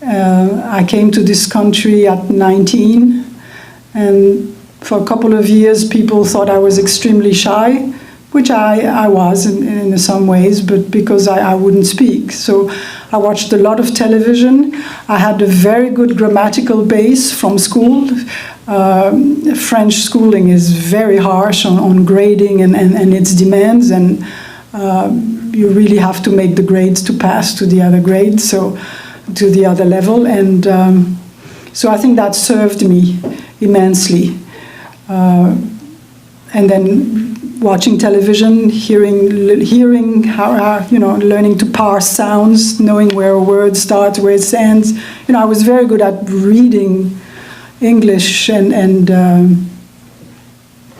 I came to this country at 19, and for a couple of years people thought I was extremely shy, which I was in some ways, but because I wouldn't speak. So I watched a lot of television. I had a very good grammatical base from school. French schooling is very harsh on grading and its demands, and you really have to make the grades to pass to the other grades, so to the other level. And so I think that served me immensely. And then watching television, hearing how learning to parse sounds, knowing where a word starts, where it ends. I was very good at reading English and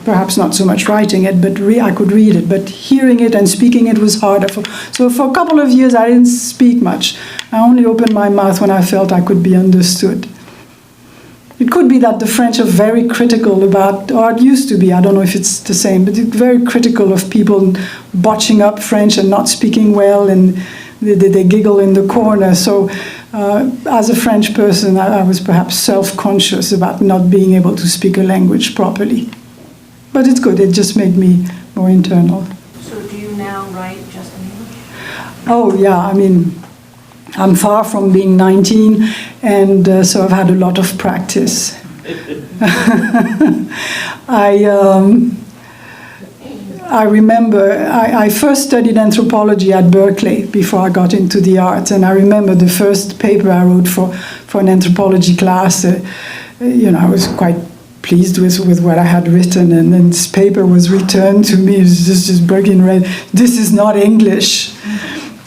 perhaps not so much writing it, but I could read it. But hearing it and speaking it was harder. So for a couple of years I didn't speak much. I only opened my mouth when I felt I could be understood. It could be that the French are very critical about, or it used to be, I don't know if it's the same, but it's very critical of people botching up French and not speaking well, and they giggle in the corner. So as a French person, I was perhaps self-conscious about not being able to speak a language properly. But it's good, it just made me more internal. So do you now write just in English? Oh, yeah, I mean, I'm far from being 19, and so I've had a lot of practice. I remember I first studied anthropology at Berkeley before I got into the arts, and I remember the first paper I wrote for an anthropology class. I was quite pleased with what I had written, and then this paper was returned to me. It was just breaking red. This is not English.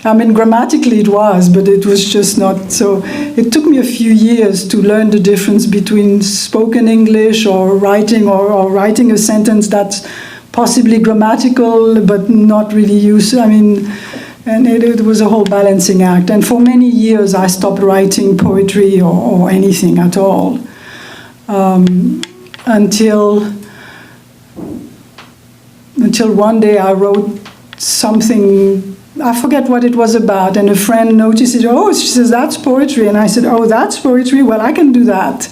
I mean, grammatically it was, but it was just not. So it took me a few years to learn the difference between spoken English or writing a sentence that's possibly grammatical but not really used. I mean, and it was a whole balancing act. And for many years I stopped writing poetry or anything at all until one day I wrote something. I forget what it was about, and a friend noticed it. Oh, she says, that's poetry. And I said, oh, that's poetry? Well, I can do that.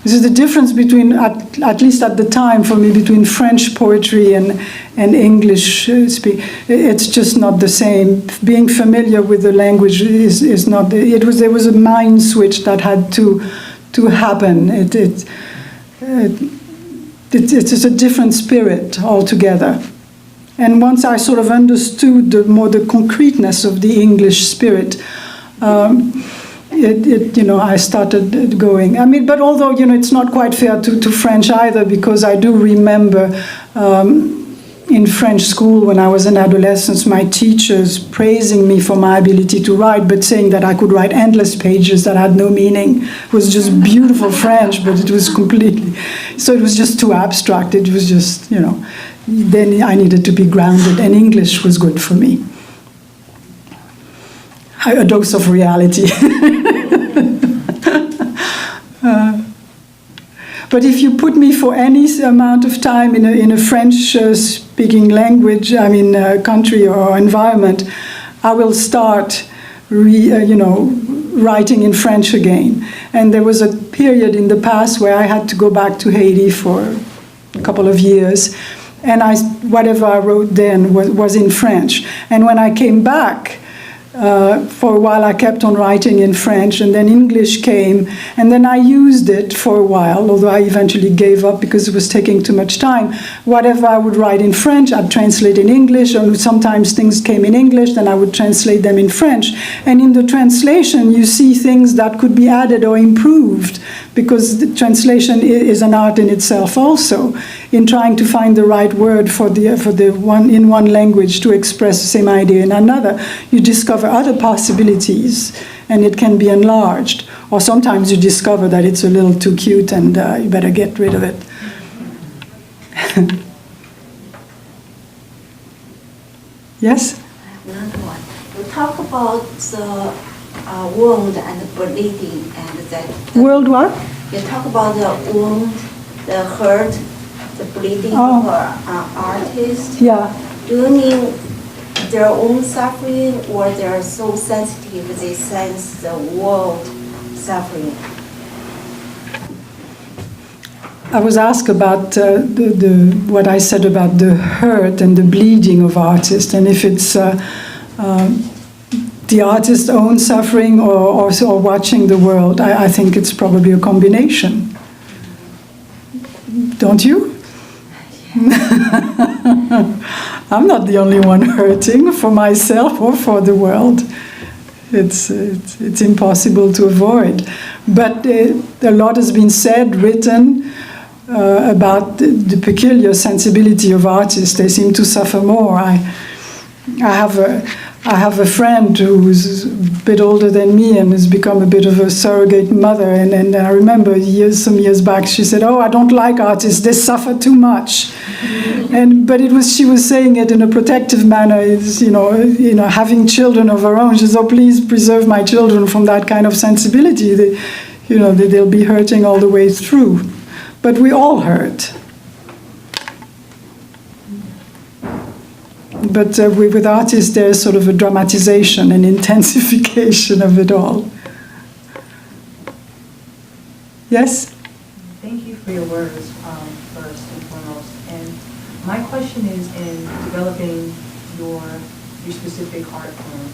This is the difference between, at least at the time for me, between French poetry and English speak. It's just not the same. Being familiar with the language is not, there was a mind switch that had to happen. It's a different spirit altogether. And once I sort of understood the concreteness of the English spirit, I started going. I mean, but although, it's not quite fair to French either, because I do remember in French school when I was an adolescent, my teachers praising me for my ability to write, but saying that I could write endless pages that had no meaning. It was just beautiful French, but it was completely, so it was just too abstract. It was just, then I needed to be grounded, and English was good for me. A dose of reality. But if you put me for any amount of time in a French-speaking language, country or environment, I will start, writing in French again. And there was a period in the past where I had to go back to Haiti for a couple of years, and whatever I wrote then was in French. And when I came back, For a while I kept on writing in French, and then English came, and then I used it for a while, although I eventually gave up because it was taking too much time. Whatever I would write in French, I'd translate in English, and sometimes things came in English, then I would translate them in French. And in the translation, you see things that could be added or improved, because the translation is an art in itself also, in trying to find the right word for the one in one language to express the same idea in another. You discover other possibilities, and it can be enlarged. Or sometimes you discover that it's a little too cute and you better get rid of it. Yes? I have another one. You talk about the wound and the bleeding and that. World what? You talk about the wound, the hurt, the bleeding Oh. for artists. Yeah. Do you mean their own suffering, or they are so sensitive they sense the world suffering? I was asked about what I said about the hurt and the bleeding of artists, and if it's the artist's own suffering or watching the world. I think it's probably a combination. Don't you? I'm not the only one hurting for myself or for the world. It's impossible to avoid. But a lot has been said, written, about the peculiar sensibility of artists. They seem to suffer more. I have a friend who's a bit older than me and has become a bit of a surrogate mother. And I remember some years back, she said, "Oh, I don't like artists. They suffer too much." But she was saying it in a protective manner. It's, having children of her own. She said, "Oh, please preserve my children from that kind of sensibility. They'll be hurting all the way through." But we all hurt. But with artists, there's sort of a dramatization and intensification of it all. Yes? Thank you for your words, first and foremost. And my question is, in developing your specific art form,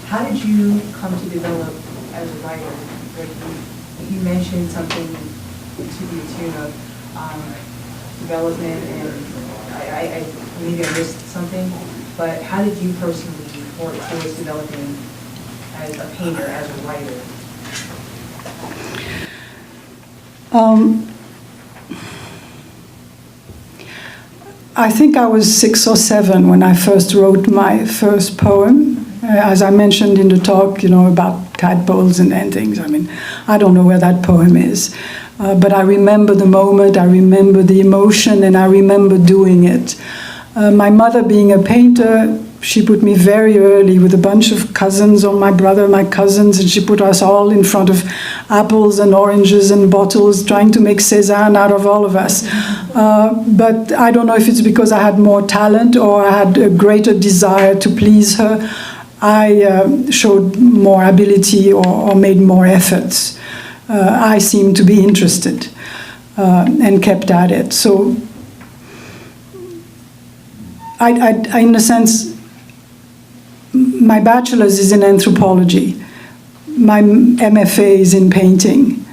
how did you come to develop as a writer? Like you mentioned something to the tune of development, and I maybe I missed something, but how did you personally work towards developing as a painter, as a writer? I think I was 6 or 7 when I first wrote my first poem. As I mentioned in the talk, about tadpoles and things. I mean, I don't know where that poem is. But I remember the moment, I remember the emotion, and I remember doing it. My mother, being a painter, she put me very early with a bunch of cousins, or my brother, my cousins, and she put us all in front of apples and oranges and bottles, trying to make Cézanne out of all of us. But I don't know if it's because I had more talent or I had a greater desire to please her. I showed more ability or made more efforts. I seemed to be interested and kept at it. So, I, in a sense, my bachelor's is in anthropology. My MFA is in painting.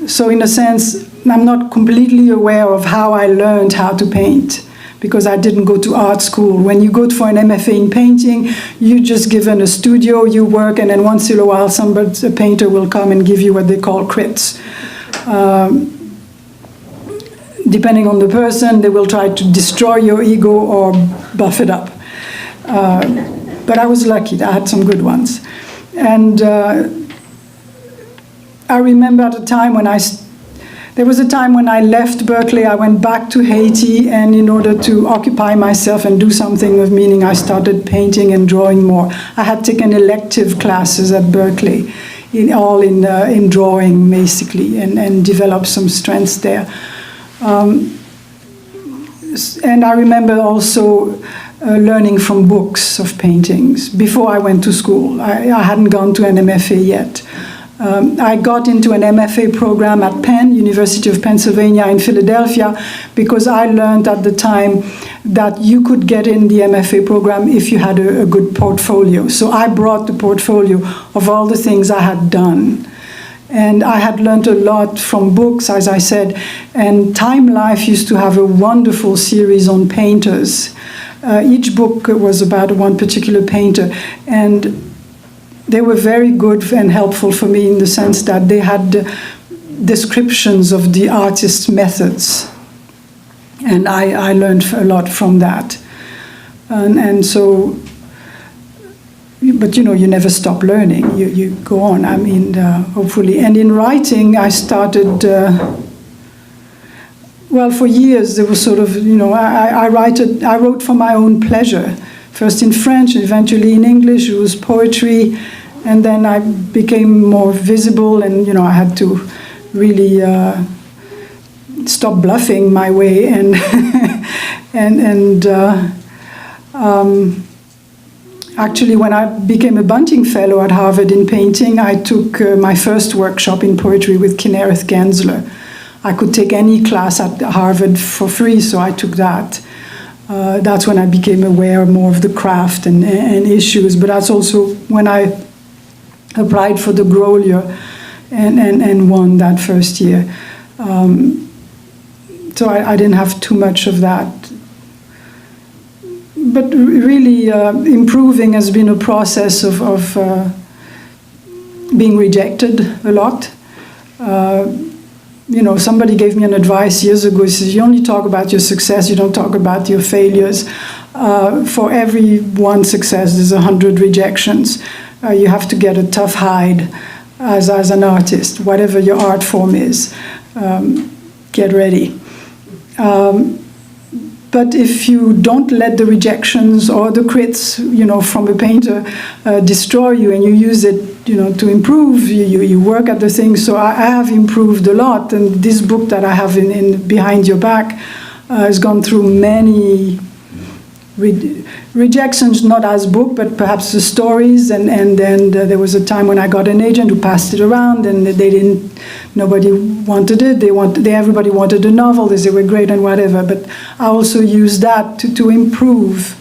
So, in a sense, I'm not completely aware of how I learned how to paint, because I didn't go to art school. When you go for an MFA in painting, you're just given a studio, you work, and then once in a while a painter will come and give you what they call crits. Depending on the person, they will try to destroy your ego or buff it up. But I was lucky, I had some good ones. And I remember at a time when there was a time when I left Berkeley, I went back to Haiti, and in order to occupy myself and do something of meaning, I started painting and drawing more. I had taken elective classes at Berkeley, in drawing, basically, and developed some strengths there. And I remember also learning from books of paintings before I went to school. I hadn't gone to an MFA yet. I got into an MFA program at Penn, University of Pennsylvania in Philadelphia, because I learned at the time that you could get in the MFA program if you had a good portfolio. So I brought the portfolio of all the things I had done. And I had learned a lot from books, as I said, and Time Life used to have a wonderful series on painters. Each book was about one particular painter, and they were very good and helpful for me in the sense that they had descriptions of the artist's methods. And I learned a lot from that. And so, but you know, you never stop learning. You go on, I mean, hopefully. And in writing, I started, well, for years, there was sort of, you know, I wrote for my own pleasure. First in French, eventually in English. It was poetry, and then I became more visible, and you know, I had to really stop bluffing my way, and actually, when I became a Bunting Fellow at Harvard in painting, I took my first workshop in poetry with Kinnereth Gensler. I could take any class at Harvard for free, so I took that. That's when I became aware more of the craft and issues, but that's also when I applied for the Grolier and won that first year. So I didn't have too much of that. But really, improving has been a process of being rejected a lot. You know, somebody gave me an advice years ago. He says, you only talk about your success, you don't talk about your failures. For every one success, there's 100 rejections. You have to get a tough hide as an artist, whatever your art form is. Get ready. But if you don't let the rejections or the crits, you know, from a painter destroy you, and you use it, you know, to improve, you work at the thing. So I have improved a lot, and this book that I have in Behind Your Back has gone through many rejections, not as book, but perhaps the stories. And then there was a time when I got an agent who passed it around, and nobody wanted it. Everybody wanted a novel. They were great and whatever. But I also used that to improve.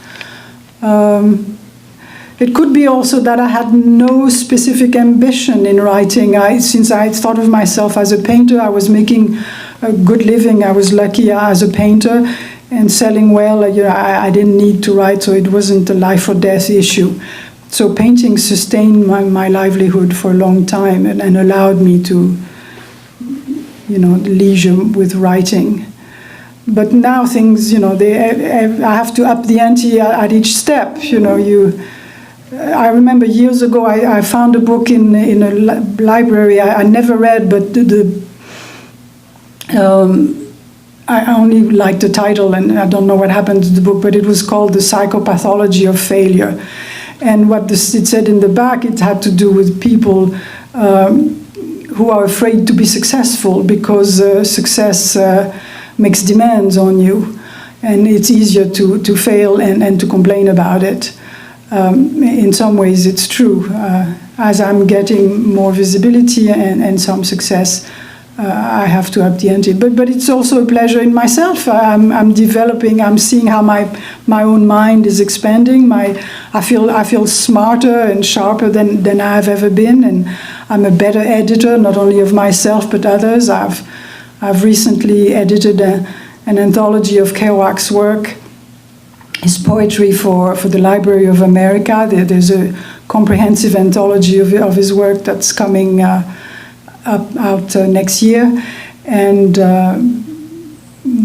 It could be also that I had no specific ambition in writing. Since I had thought of myself as a painter, I was making a good living. I was lucky as a painter and selling well. You know, I didn't need to write, so it wasn't a life or death issue. So painting sustained my livelihood for a long time and allowed me to, you know, leisure with writing. But now things, you know, I have to up the ante at each step. You know, I remember years ago I found a book in a library I never read, but I only liked the title, and I don't know what happened to the book, but it was called The Psychopathology of Failure. And what it said in the back, it had to do with people who are afraid to be successful because success makes demands on you, and it's easier to fail and to complain about it. In some ways it's true. As I'm getting more visibility and some success, I have to up the ante. But it's also a pleasure in myself. I'm developing. I'm seeing how my own mind is expanding. I feel smarter and sharper than I've ever been, and I'm a better editor, not only of myself but others. I've recently edited an anthology of Kerouac's work, his poetry for the Library of America. There's a comprehensive anthology of his work that's coming out next year. And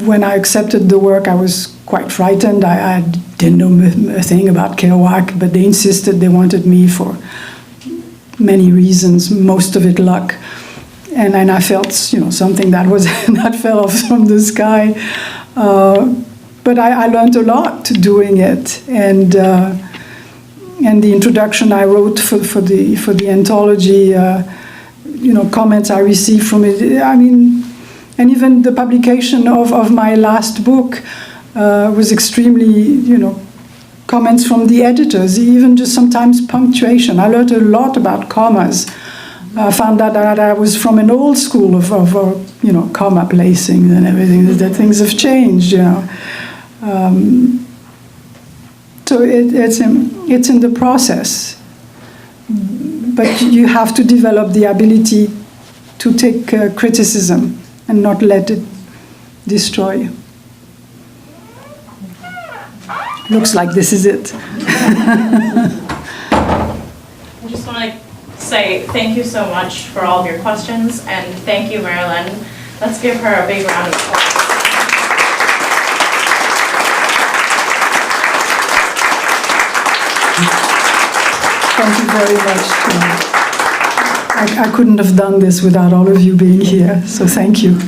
when I accepted the work, I was quite frightened. I didn't know a thing about Kerouac, but they insisted. They wanted me for many reasons, most of it luck. And I felt, you know, something that fell off from the sky. But I learned a lot doing it, and the introduction I wrote for the anthology, you know, comments I received from it. I mean, and even the publication of my last book was extremely, you know, comments from the editors, even just sometimes punctuation. I learned a lot about commas. I found out that I was from an old school of comma placing and everything, that things have changed, So it's in the process. But you have to develop the ability to take criticism and not let it destroy you. Looks like this is it. I just want to say thank you so much for all of your questions, and thank you, Marilyn. Let's give her a big round of applause. Thank you very much. I couldn't have done this without all of you being here, so thank you.